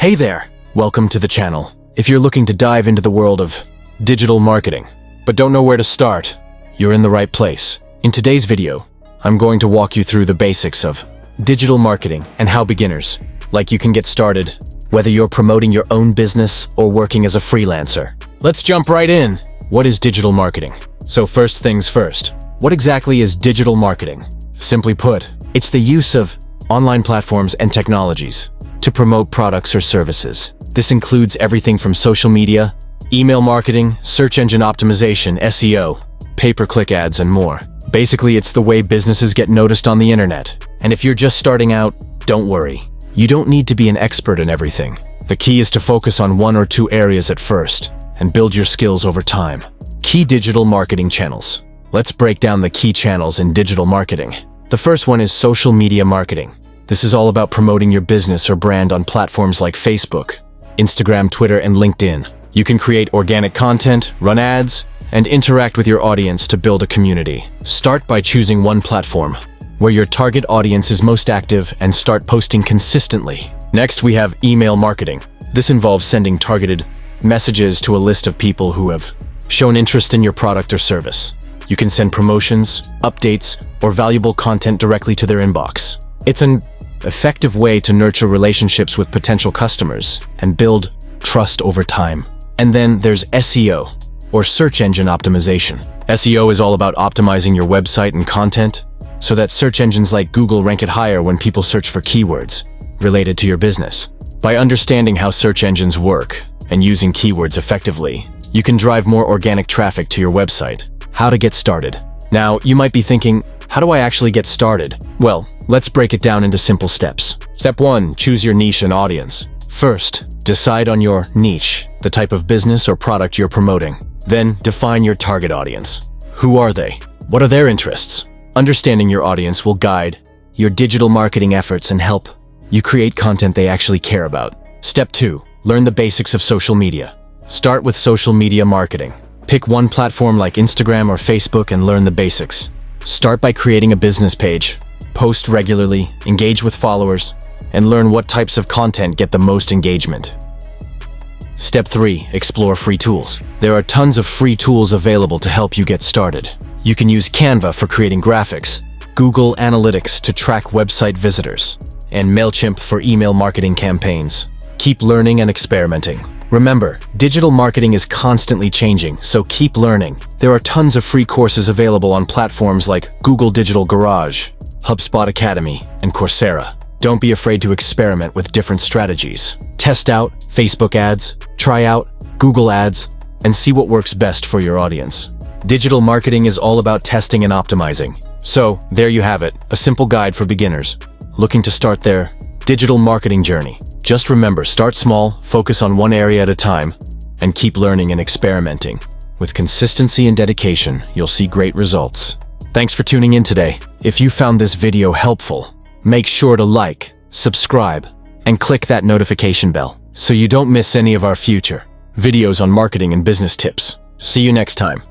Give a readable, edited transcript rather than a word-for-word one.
Hey there! Welcome to the channel. If you're looking to dive into the world of digital marketing, but don't know where to start, you're in the right place. In today's video, I'm going to walk you through the basics of digital marketing and how beginners, like you, can get started, whether you're promoting your own business or working as a freelancer. Let's jump right in. What is digital marketing? So first things first, what exactly is digital marketing? Simply put, it's the use of online platforms and technologies to promote products or services. This includes everything from social media, email marketing, search engine optimization, SEO, pay-per-click ads, and more. Basically, it's the way businesses get noticed on the internet. And if you're just starting out, don't worry. You don't need to be an expert in everything. The key is to focus on one or two areas at first and build your skills over time. Key digital marketing channels. Let's break down the key channels in digital marketing. The first one is social media marketing. This is all about promoting your business or brand on platforms like Facebook, Instagram, Twitter, and LinkedIn. You can create organic content, run ads, and interact with your audience to build a community. Start by choosing one platform where your target audience is most active and start posting consistently. Next, we have email marketing. This involves sending targeted messages to a list of people who have shown interest in your product or service. You can send promotions, updates, or valuable content directly to their inbox. It's an effective way to nurture relationships with potential customers and build trust over time. And then there's SEO, or search engine optimization. SEO is all about optimizing your website and content so that search engines like Google rank it higher when people search for keywords related to your business. By understanding how search engines work and using keywords effectively, you can drive more organic traffic to your website. How to get started. Now, you might be thinking, how do I actually get started? Well, let's break it down into simple steps. Step 1, choose your niche and audience. First, decide on your niche, the type of business or product you're promoting. Then, define your target audience. Who are they? What are their interests? Understanding your audience will guide your digital marketing efforts and help you create content they actually care about. Step 2, learn the basics of social media. Start with social media marketing. Pick one platform like Instagram or Facebook and learn the basics. Start by creating a business page. Post regularly, engage with followers, and learn what types of content get the most engagement. Step 3, explore free tools. There are tons of free tools available to help you get started. You can use Canva for creating graphics, Google Analytics to track website visitors, and MailChimp for email marketing campaigns. Keep learning and experimenting. Remember, digital marketing is constantly changing, so keep learning. There are tons of free courses available on platforms like Google Digital Garage, HubSpot Academy, and Coursera. Don't be afraid to experiment with different strategies. Test out Facebook ads, try out Google ads, and see what works best for your audience. Digital marketing is all about testing and optimizing. So, there you have it, a simple guide for beginners looking to start their digital marketing journey. Just remember, start small, focus on one area at a time, and keep learning and experimenting. With consistency and dedication, you'll see great results. Thanks for tuning in today. If you found this video helpful, make sure to like, subscribe, and click that notification bell so you don't miss any of our future videos on marketing and business tips. See you next time.